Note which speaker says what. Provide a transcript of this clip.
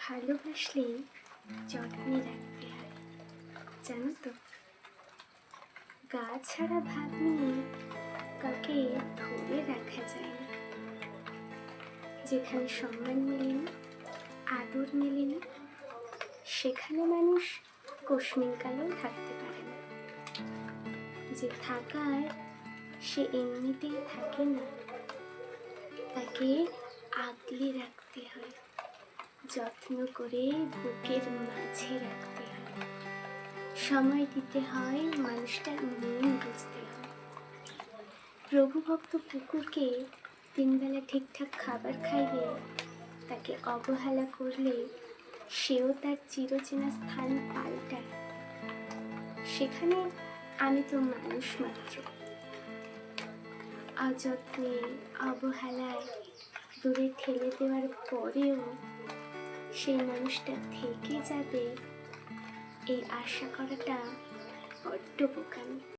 Speaker 1: ভালোবাসলে যত্নে রাখতে হয়, জানো তো। গা ছাড়া ভাব নিয়ে কাউকে ধরে রাখা যায় না। যেখানে সম্মান মেলে না, আদর মেলে না, সেখানে মানুষ কোশমিনকালেও থাকতে পারে না। যে থাকার সে এমনিতেই থাকে না, তাকে আগলে রাখতে হয়, যত্ন করে বুকের মাঝে রাখতে হয়, সময় দিতে হয়, মানুষটার মন বুঝতে হয়। প্রভুভক্ত কুকুরকে তিনবেলা ঠিকঠাক খাবার খাইয়ে তাকে অবহেলা করলে সেও তার চিরচেনা স্থান পাল্টায়। সেখানে আমি তো মানুষ মাত্র। অযত্নে, অবহেলায় দূরে ঠেলে দেওয়ার পরেও সেই মানুষটা থেকে যাবে, এই আশা করাটা বড্ড বোকামি।